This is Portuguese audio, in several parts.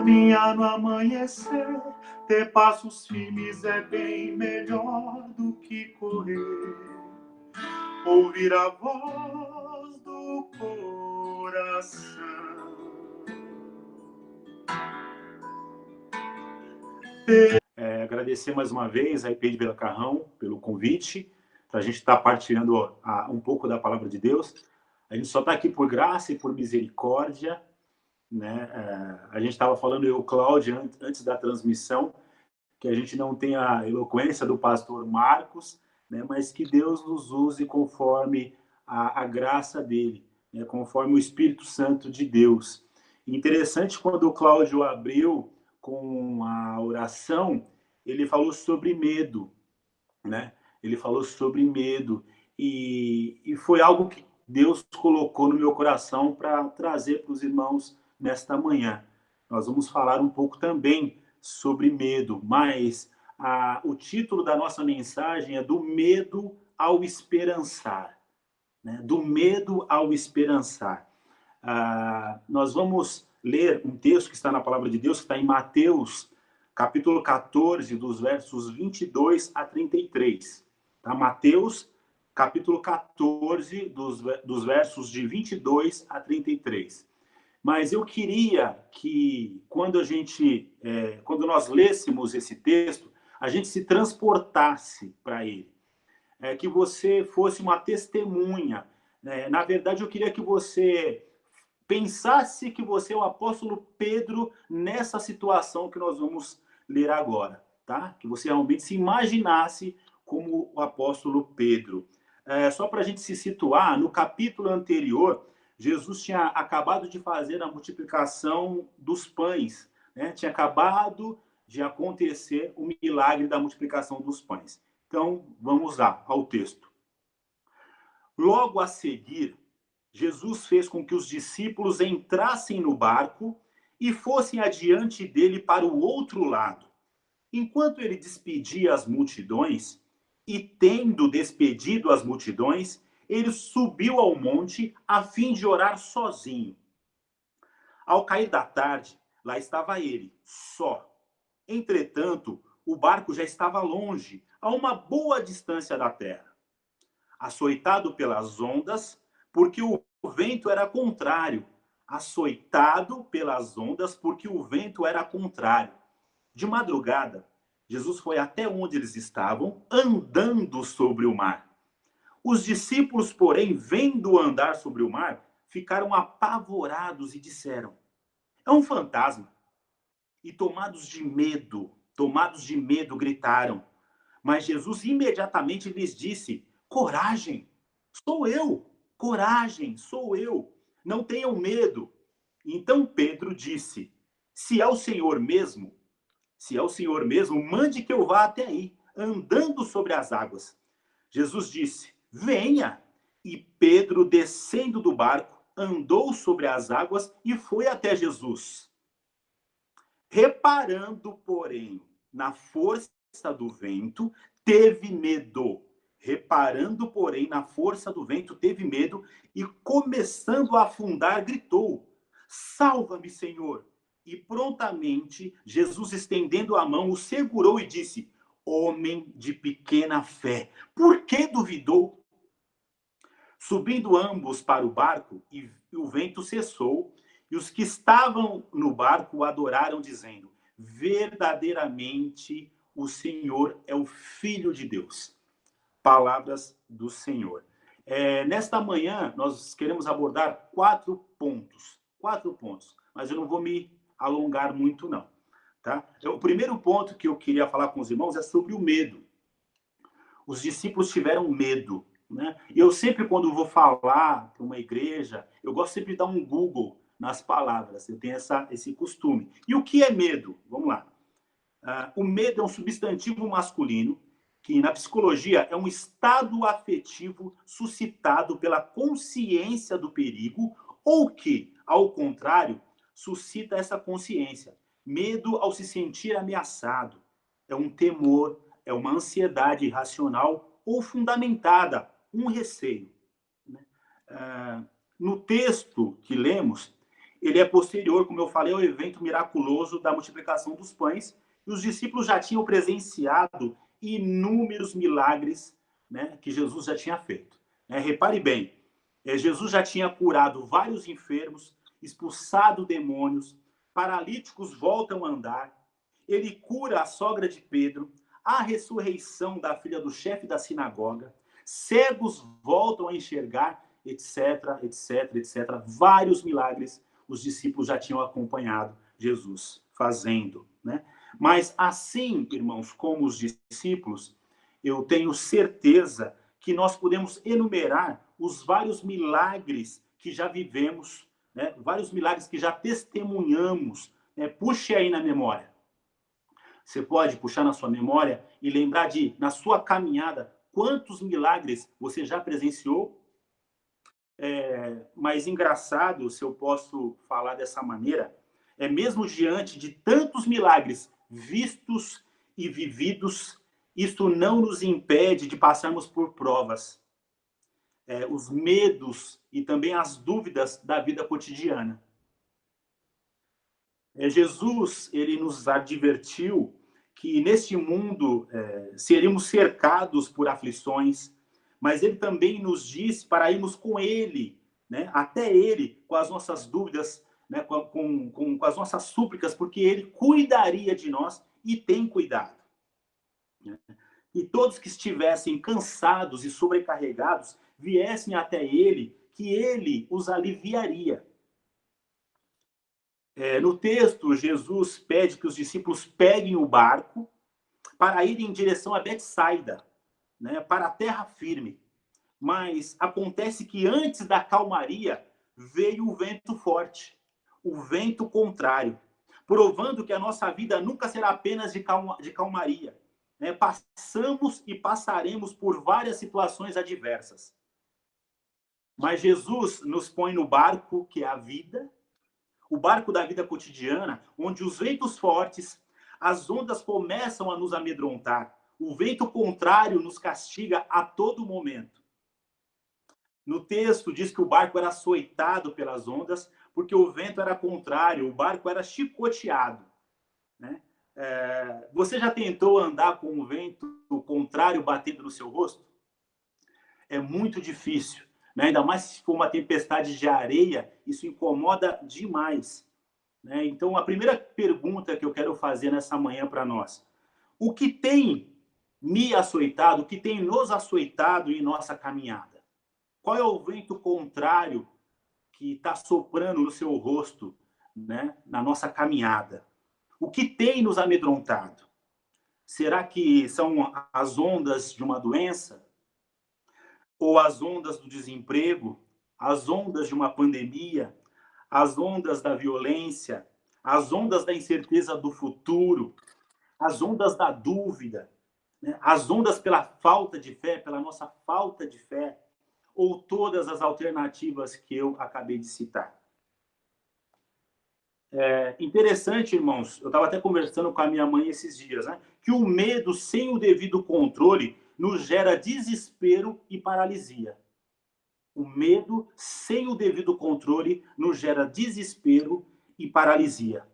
Caminhar no amanhecer, ter passos firmes é bem melhor do que correr. Ouvir a voz do coração. Agradecer mais uma vez a IP de Belacarrão pelo convite, para a gente estar partilhando um pouco da palavra de Deus. A gente só está aqui por graça e por misericórdia, né? A gente estava falando, eu e o Cláudio, antes da transmissão, que a gente não tem a eloquência do pastor Marcos, né? Mas que Deus nos use conforme a graça dele, né? Conforme o Espírito Santo de Deus. Interessante, quando o Cláudio abriu com a oração, ele falou sobre medo, né? Ele falou sobre medo, e foi algo que Deus colocou no meu coração para trazer para os irmãos nesta manhã. Nós vamos falar um pouco também sobre medo, mas o título da nossa mensagem é Do Medo ao Esperançar, né? Do medo ao esperançar. Nós vamos ler um texto que está na palavra de Deus, que está em Mateus, capítulo 14, dos versos 22 a 33. Tá? Mateus, capítulo 14, dos versos de 22 a 33. Mas eu queria que, quando nós lêssemos esse texto, a gente se transportasse para ele. Que você fosse uma testemunha. Na verdade, eu queria que você pensasse que você é o apóstolo Pedro nessa situação que nós vamos ler agora, tá? Que você realmente se imaginasse como o apóstolo Pedro. Só para a gente se situar, no capítulo anterior, Jesus tinha acabado de fazer a multiplicação dos pães, né? Tinha acabado de acontecer o milagre da multiplicação dos pães. Então, vamos lá ao texto. Logo a seguir, Jesus fez com que os discípulos entrassem no barco e fossem adiante dele para o outro lado. Enquanto ele despedia as multidões, e tendo despedido as multidões, ele subiu ao monte a fim de orar sozinho. Ao cair da tarde, lá estava ele, só. Entretanto, o barco já estava longe, a uma boa distância da terra. Açoitado pelas ondas, porque o vento era contrário. Açoitado pelas ondas, porque o vento era contrário. De madrugada, Jesus foi até onde eles estavam, andando sobre o mar. Os discípulos, porém, vendo andar sobre o mar, ficaram apavorados e disseram: é um fantasma. E tomados de medo, gritaram. Mas Jesus imediatamente lhes disse: coragem, sou eu. Coragem, sou eu. Não tenham medo. Então Pedro disse: se é o Senhor mesmo, mande que eu vá até aí, andando sobre as águas. Jesus disse: venha. E Pedro, descendo do barco, andou sobre as águas e foi até Jesus. Reparando, porém, na força do vento, teve medo. Reparando, porém, na força do vento, teve medo e, começando a afundar, gritou: salva-me, Senhor! E prontamente, Jesus, estendendo a mão, o segurou e disse: homem de pequena fé, por que duvidou? Subindo ambos para o barco, e o vento cessou, e os que estavam no barco o adoraram, dizendo: verdadeiramente o Senhor é o Filho de Deus. Palavras do Senhor. Nesta manhã, nós queremos abordar 4 pontos. 4 pontos. Mas eu não vou me alongar muito, não. Tá? Então, o primeiro ponto que eu queria falar com os irmãos é sobre o medo. Os discípulos tiveram medo. Né? Eu sempre, quando vou falar para uma igreja, eu gosto sempre de dar um Google nas palavras. Eu tenho esse costume. E o que é medo? Vamos lá. O medo é um substantivo masculino que, na psicologia, é um estado afetivo suscitado pela consciência do perigo ou que, ao contrário, suscita essa consciência. Medo ao se sentir ameaçado. É um temor, é uma ansiedade irracional ou fundamentada, um receio. No texto que lemos, ele é posterior, como eu falei, ao evento miraculoso da multiplicação dos pães, e os discípulos já tinham presenciado inúmeros milagres, né, que Jesus já tinha feito. Repare bem, Jesus já tinha curado vários enfermos, expulsado demônios, paralíticos voltam a andar, ele cura a sogra de Pedro, a ressurreição da filha do chefe da sinagoga, cegos voltam a enxergar, etc, etc, etc. Vários milagres os discípulos já tinham acompanhado Jesus fazendo, né? Mas assim, irmãos, como os discípulos, eu tenho certeza que nós podemos enumerar os vários milagres que já vivemos, né? Vários milagres que já testemunhamos, né? Puxe aí na memória. Você pode puxar na sua memória e lembrar de, na sua caminhada, quantos milagres você já presenciou? Mas engraçado, se eu posso falar dessa maneira, mesmo diante de tantos milagres vistos e vividos, isto não nos impede de passarmos por provas, os medos e também as dúvidas da vida cotidiana. Jesus, ele nos advertiu que neste mundo seríamos cercados por aflições, mas ele também nos disse para irmos com ele, né, até ele, com as nossas dúvidas, né, com as nossas súplicas, porque ele cuidaria de nós e tem cuidado. Né? E todos que estivessem cansados e sobrecarregados viessem até ele, que ele os aliviaria. No texto, Jesus pede que os discípulos peguem o barco para ir em direção a Betsaida, né, para a terra firme. Mas acontece que antes da calmaria veio o vento forte, o vento contrário, provando que a nossa vida nunca será apenas de calmaria. Né? Passamos e passaremos por várias situações adversas. Mas Jesus nos põe no barco, que é a vida, o barco da vida cotidiana, onde os ventos fortes, as ondas começam a nos amedrontar. O vento contrário nos castiga a todo momento. No texto diz que o barco era açoitado pelas ondas, porque o vento era contrário, o barco era chicoteado. Né? Você já tentou andar com o vento contrário batendo no seu rosto? É muito difícil. Né? Ainda mais se for uma tempestade de areia, isso incomoda demais. Né? Então, a primeira pergunta que eu quero fazer nessa manhã para nós: o que tem me açoitado, o que tem nos açoitado em nossa caminhada? Qual é o vento contrário que está soprando no seu rosto, né, na nossa caminhada? O que tem nos amedrontado? Será que são as ondas de uma doença? Ou as ondas do desemprego? As ondas de uma pandemia? As ondas da violência? As ondas da incerteza do futuro? As ondas da dúvida? Né? As ondas pela falta de fé, pela nossa falta de fé? Ou todas as alternativas que eu acabei de citar? Interessante, irmãos, eu estava até conversando com a minha mãe esses dias, né? Que o medo sem o devido controle nos gera desespero e paralisia. O medo sem o devido controle nos gera desespero e paralisia.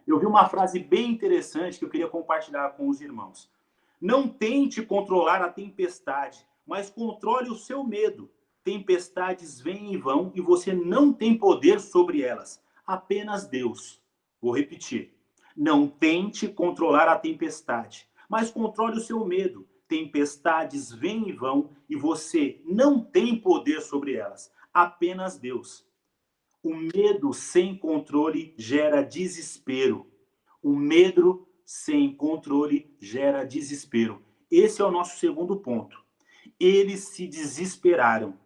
Eu vi uma frase bem interessante que eu queria compartilhar com os irmãos. Não tente controlar a tempestade, mas controle o seu medo. Tempestades vêm e vão e você não tem poder sobre elas. Apenas Deus. Vou repetir. Não tente controlar a tempestade, mas controle o seu medo. Tempestades vêm e vão e você não tem poder sobre elas. Apenas Deus. O medo sem controle gera desespero. O medo sem controle gera desespero. Esse é o nosso segundo ponto. Eles se desesperaram.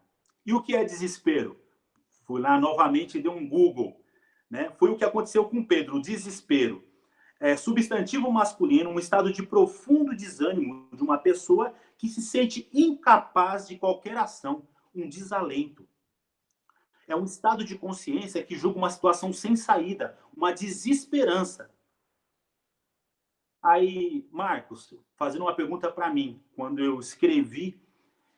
E o que é desespero? Fui lá novamente e dei um Google. Né? Foi o que aconteceu com Pedro, o desespero. Substantivo masculino, um estado de profundo desânimo de uma pessoa que se sente incapaz de qualquer ação, um desalento. É um estado de consciência que julga uma situação sem saída, uma desesperança. Aí, Marcos, fazendo uma pergunta para mim, quando eu escrevi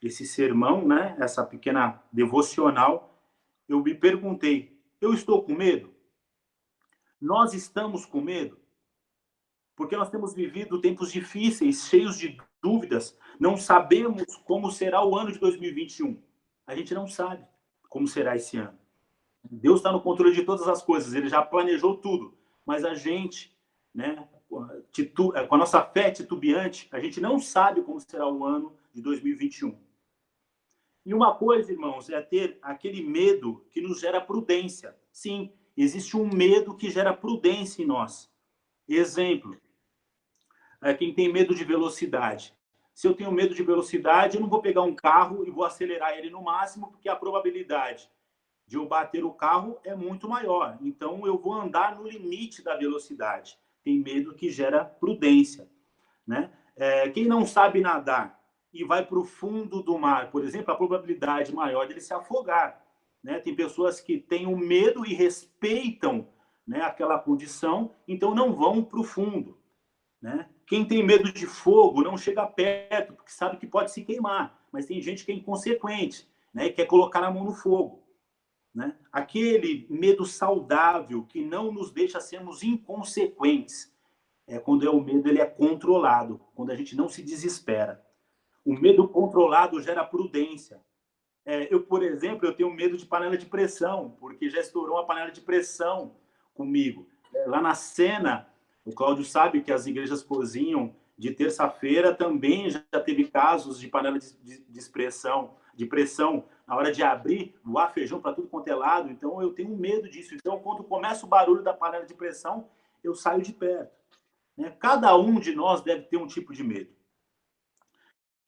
esse sermão, né, essa pequena devocional, eu me perguntei, Eu estou com medo? Nós estamos com medo? Porque nós temos vivido tempos difíceis, cheios de dúvidas. Não sabemos como será o ano de 2021. A gente não sabe como será esse ano. Deus está no controle de todas as coisas, ele já planejou tudo. Mas a gente, né, com a nossa fé titubeante, a gente não sabe como será o ano de 2021. E uma coisa, irmãos, é ter aquele medo que nos gera prudência. Sim, existe um medo que gera prudência em nós. Exemplo, quem tem medo de velocidade. Se eu tenho medo de velocidade, eu não vou pegar um carro e vou acelerar ele no máximo, porque a probabilidade de eu bater o carro é muito maior. Então, eu vou andar no limite da velocidade. Tem medo que gera prudência, né? Quem não sabe nadar e vai para o fundo do mar, por exemplo, a probabilidade maior dele se afogar, né? Tem pessoas que têm o medo e respeitam, né, aquela condição, então não vão para o fundo, né? Quem tem medo de fogo não chega perto, porque sabe que pode se queimar. Mas tem gente que é inconsequente, né, e quer colocar a mão no fogo, né? Aquele medo saudável que não nos deixa sermos inconsequentes. Quando o medo ele é controlado, quando a gente não se desespera. O medo controlado gera prudência. Eu, por exemplo, eu tenho medo de panela de pressão, porque já estourou uma panela de pressão comigo. Lá na Sena, o Cláudio sabe que as igrejas cozinham de terça-feira, também já teve casos de panela de pressão, na hora de abrir, voar feijão para tudo quanto é lado. Então, eu tenho medo disso. Então, quando começa o barulho da panela de pressão, eu saio de perto, né? Cada um de nós deve ter um tipo de medo.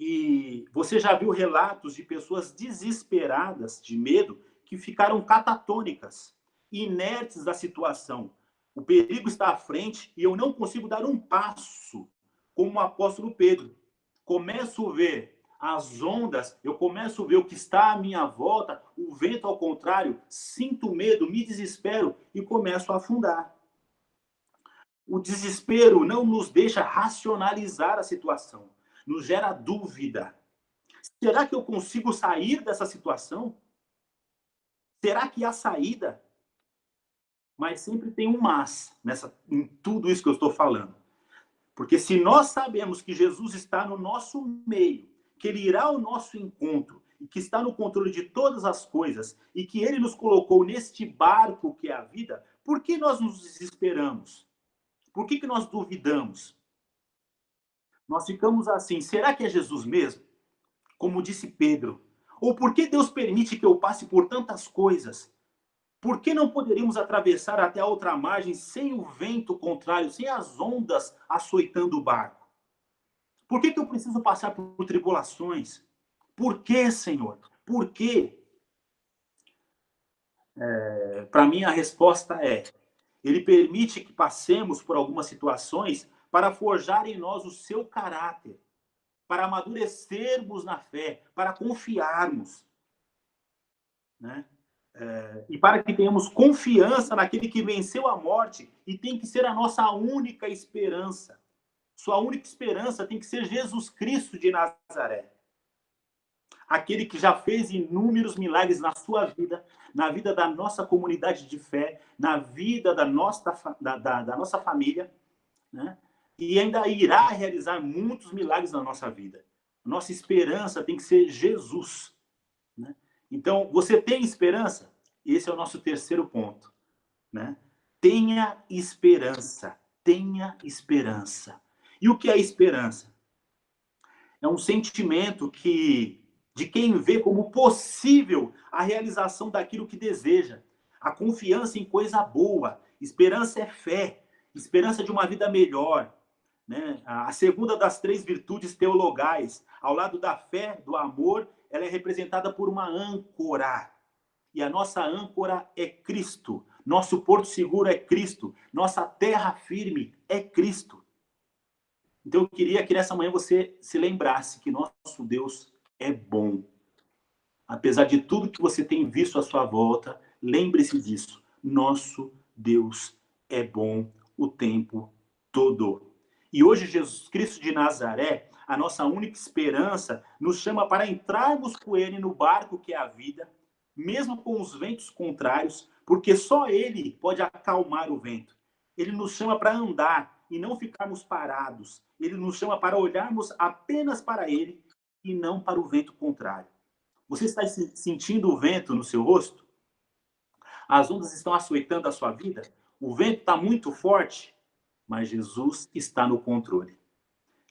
E você já viu relatos de pessoas desesperadas de medo que ficaram catatônicas, inertes da situação. O perigo está à frente e eu não consigo dar um passo, como o apóstolo Pedro. Começo a ver as ondas, eu começo a ver o que está à minha volta, o vento ao contrário, sinto medo, me desespero e começo a afundar. O desespero não nos deixa racionalizar a situação, nos gera dúvida. Será que eu consigo sair dessa situação? Será que há saída? Mas sempre tem um mas em tudo isso que eu estou falando. Porque se nós sabemos que Jesus está no nosso meio, que ele irá ao nosso encontro, e que está no controle de todas as coisas, e que ele nos colocou neste barco que é a vida, por que nós nos desesperamos? Por que nós duvidamos? Nós ficamos assim, será que é Jesus mesmo? Como disse Pedro. Ou por que Deus permite que eu passe por tantas coisas? Por que não poderíamos atravessar até a outra margem sem o vento contrário, sem as ondas açoitando o barco? Por que eu preciso passar por tribulações? Por que, Senhor? Por quê? Para mim, a resposta é: ele permite que passemos por algumas situações para forjar em nós o seu caráter, para amadurecermos na fé, para confiarmos, né? E para que tenhamos confiança naquele que venceu a morte e tem que ser a nossa única esperança. Sua única esperança tem que ser Jesus Cristo de Nazaré. Aquele que já fez inúmeros milagres na sua vida, na vida da nossa comunidade de fé, na vida da nossa família, né? E ainda irá realizar muitos milagres na nossa vida. Nossa esperança tem que ser Jesus, né? Então, você tem esperança? Esse é o nosso terceiro ponto, né? Tenha esperança, tenha esperança. E o que é esperança? É um sentimento de quem vê como possível a realização daquilo que deseja. A confiança em coisa boa. Esperança é fé, esperança de uma vida melhor, né? A segunda das três virtudes teologais, ao lado da fé, do amor, ela é representada por uma âncora. E a nossa âncora é Cristo. Nosso porto seguro é Cristo. Nossa terra firme é Cristo. Então eu queria que nessa manhã você se lembrasse que nosso Deus é bom. Apesar de tudo que você tem visto à sua volta, lembre-se disso. Nosso Deus é bom o tempo todo. E hoje Jesus Cristo de Nazaré, a nossa única esperança, nos chama para entrarmos com ele no barco que é a vida, mesmo com os ventos contrários, porque só Ele pode acalmar o vento. Ele nos chama para andar e não ficarmos parados. Ele nos chama para olharmos apenas para Ele e não para o vento contrário. Você está sentindo o vento no seu rosto? As ondas estão açoitando a sua vida? O vento está muito forte, mas Jesus está no controle.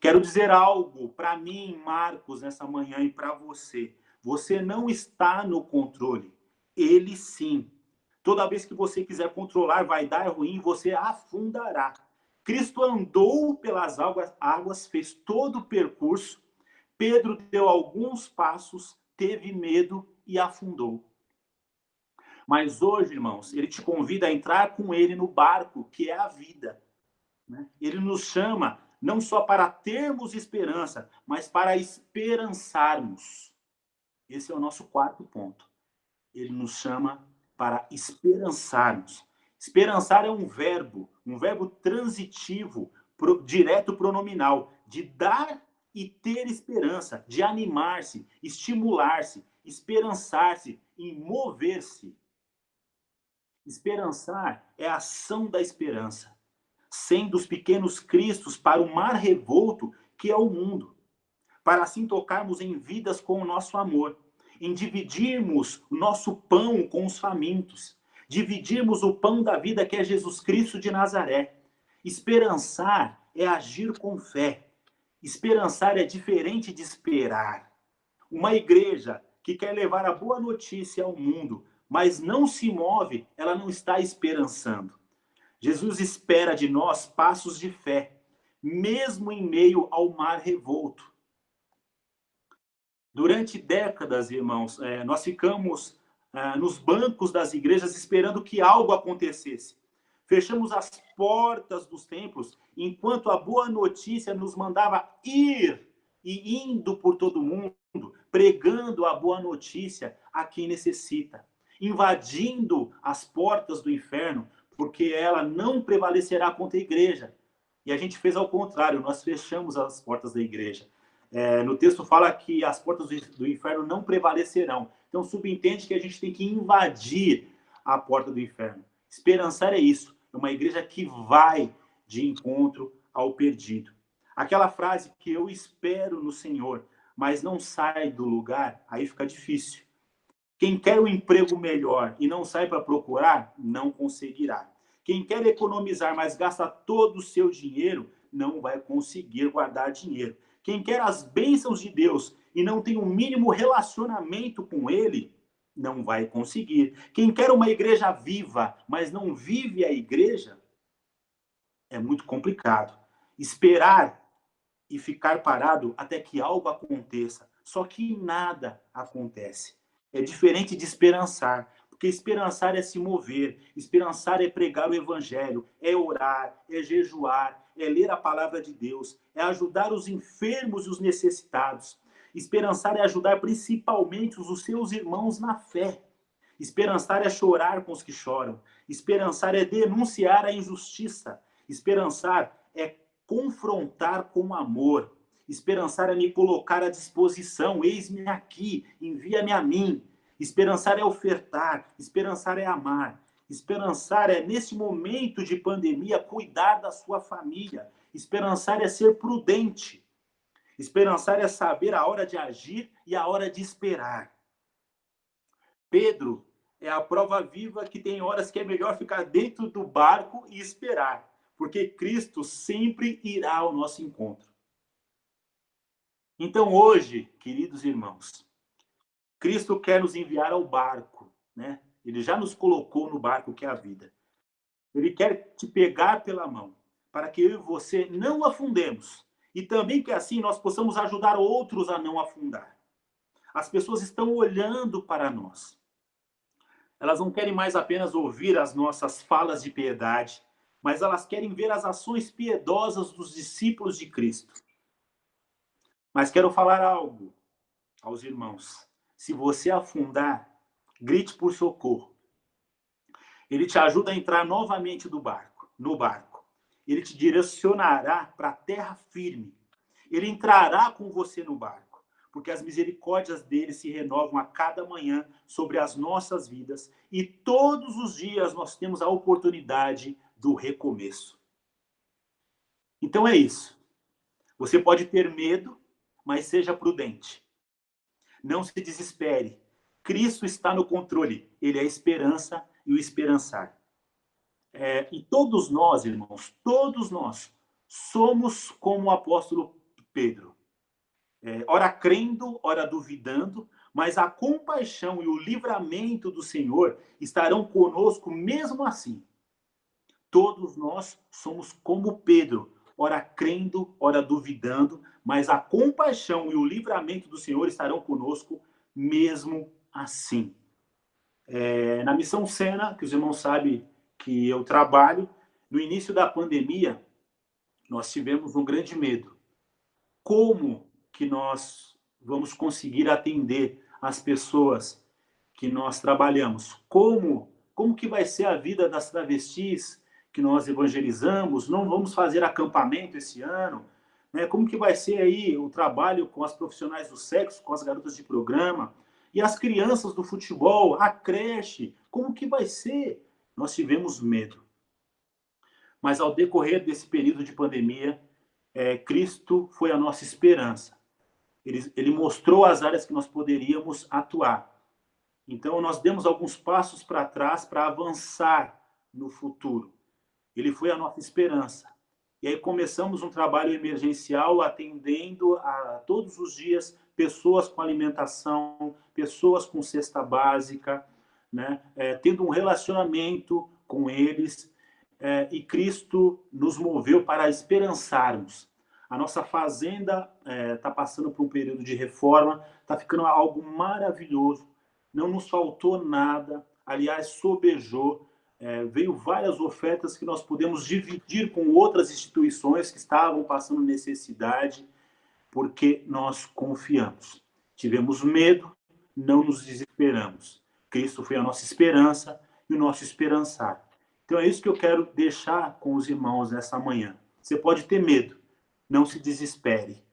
Quero dizer algo para mim, Marcos, nessa manhã e para você. Você não está no controle. Ele sim. Toda vez que você quiser controlar, vai dar ruim, você afundará. Cristo andou pelas águas, fez todo o percurso. Pedro deu alguns passos, teve medo e afundou. Mas hoje, irmãos, ele te convida a entrar com ele no barco, que é a vida. Ele nos chama não só para termos esperança, mas para esperançarmos. Esse é o nosso quarto ponto. Ele nos chama para esperançarmos. Esperançar é um verbo transitivo, direto pronominal, de dar e ter esperança, de animar-se, estimular-se, esperançar-se e mover-se. Esperançar é a ação da esperança, sendo os pequenos cristos para o mar revolto que é o mundo, para assim tocarmos em vidas com o nosso amor, em dividirmos o nosso pão com os famintos, dividirmos o pão da vida que é Jesus Cristo de Nazaré. Esperançar é agir com fé. Esperançar é diferente de esperar. Uma igreja que quer levar a boa notícia ao mundo, mas não se move, ela não está esperançando. Jesus espera de nós passos de fé, mesmo em meio ao mar revolto. Durante décadas, irmãos, nós ficamos nos bancos das igrejas esperando que algo acontecesse. Fechamos as portas dos templos, enquanto a boa notícia nos mandava ir e indo por todo mundo, pregando a boa notícia a quem necessita, invadindo as portas do inferno, porque ela não prevalecerá contra a igreja. E a gente fez ao contrário, nós fechamos as portas da igreja. No texto fala que as portas do inferno não prevalecerão. Então, subentende que a gente tem que invadir a porta do inferno. Esperançar é isso. É uma igreja que vai de encontro ao perdido. Aquela frase que eu espero no Senhor, mas não sai do lugar, aí fica difícil. Quem quer um emprego melhor e não sai para procurar, não conseguirá. Quem quer economizar, mas gasta todo o seu dinheiro, não vai conseguir guardar dinheiro. Quem quer as bênçãos de Deus e não tem um mínimo relacionamento com Ele, não vai conseguir. Quem quer uma igreja viva, mas não vive a igreja, é muito complicado. Esperar e ficar parado até que algo aconteça. Só que nada acontece. É diferente de esperançar. Porque esperançar é se mover, esperançar é pregar o evangelho, é orar, é jejuar, é ler a palavra de Deus, é ajudar os enfermos e os necessitados. Esperançar é ajudar principalmente os seus irmãos na fé. Esperançar é chorar com os que choram. Esperançar é denunciar a injustiça. Esperançar é confrontar com amor. Esperançar é me colocar à disposição. Eis-me aqui, envia-me a mim. Esperançar é ofertar, esperançar é amar. Esperançar é, nesse momento de pandemia, cuidar da sua família. Esperançar é ser prudente. Esperançar é saber a hora de agir e a hora de esperar. Pedro é a prova viva que tem horas que é melhor ficar dentro do barco e esperar, porque Cristo sempre irá ao nosso encontro. Então, hoje, queridos irmãos, Cristo quer nos enviar ao barco, né? Ele já nos colocou no barco que é a vida. Ele quer te pegar pela mão, para que eu e você não afundemos. E também que assim nós possamos ajudar outros a não afundar. As pessoas estão olhando para nós. Elas não querem mais apenas ouvir as nossas falas de piedade, mas elas querem ver as ações piedosas dos discípulos de Cristo. Mas quero falar algo aos irmãos. Se você afundar, grite por socorro. Ele te ajuda a entrar novamente no barco. Ele te direcionará para a terra firme. Ele entrará com você no barco. porque as misericórdias dele se renovam a cada manhã sobre as nossas vidas e todos os dias nós temos a oportunidade do recomeço. Então é isso. Você pode ter medo, mas seja prudente. Não se desespere. Cristo está no controle. Ele é a esperança e o esperançar. E todos nós, irmãos, todos nós, somos como o apóstolo Pedro. Ora crendo, ora duvidando, mas a compaixão e o livramento do Senhor estarão conosco mesmo assim. Todos nós somos como Pedro, ora crendo, ora duvidando, mas a compaixão e o livramento do Senhor estarão conosco mesmo assim. Na Missão Sena, que os irmãos sabem que eu trabalho, no início da pandemia, nós tivemos um grande medo. Como que nós vamos conseguir atender as pessoas que nós trabalhamos? Como que vai ser a vida das travestis que nós evangelizamos? Não vamos fazer acampamento esse ano? Né? Como que vai ser aí o trabalho com as profissionais do sexo, com as garotas de programa? E as crianças do futebol, a creche, como que vai ser? Nós tivemos medo. Mas ao decorrer desse período de pandemia, Cristo foi a nossa esperança. Ele mostrou as áreas que nós poderíamos atuar. Então, nós demos alguns passos para trás para avançar no futuro. Ele foi a nossa esperança. E aí começamos um trabalho emergencial atendendo a todos os dias pessoas com alimentação, pessoas com cesta básica, né? Tendo um relacionamento com eles. E Cristo nos moveu para esperançarmos. A nossa fazenda está passando por um período de reforma, está ficando algo maravilhoso. Não nos faltou nada, aliás, sobejou. Veio várias ofertas que nós pudemos dividir com outras instituições que estavam passando necessidade, porque nós confiamos. Tivemos medo, não nos desesperamos. Cristo foi a nossa esperança e o nosso esperançar. Então é isso que eu quero deixar com os irmãos nessa manhã. Você pode ter medo, não se desespere,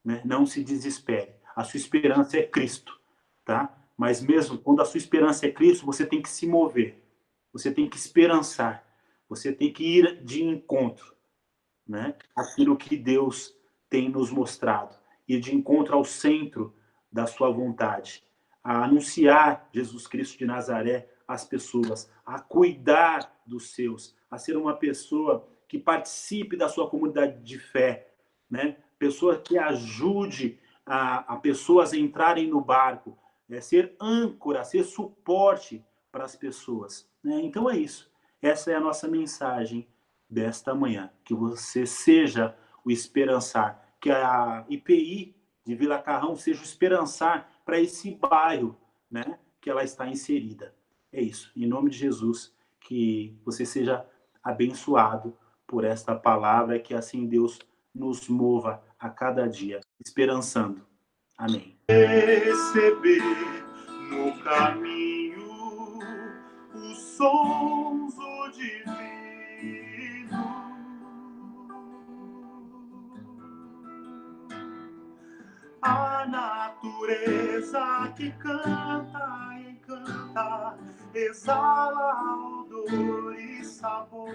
né? Não se desespere. A sua esperança é Cristo, tá? Mas mesmo quando a sua esperança é Cristo, você tem que se mover. Você tem que esperançar. Você tem que ir de encontro, né? Aquilo que Deus tem nos mostrado. Ir de encontro ao centro da sua vontade. A anunciar Jesus Cristo de Nazaré às pessoas. A cuidar dos seus. A ser uma pessoa que participe da sua comunidade de fé, né? Pessoa que ajude a pessoas a entrarem no barco. Ser âncora, ser suporte para as pessoas. Né? Então é isso. Essa é a nossa mensagem desta manhã. Que você seja o esperançar. Que a IPI de Vila Carrão seja o esperançar para esse bairro, né, que ela está inserida. É isso. Em nome de Jesus, que você seja abençoado por esta palavra, que assim Deus nos mova a cada dia, esperançando. Amém. Receber no caminho os sons do divino, a natureza que canta, encanta, exala odor e sabor.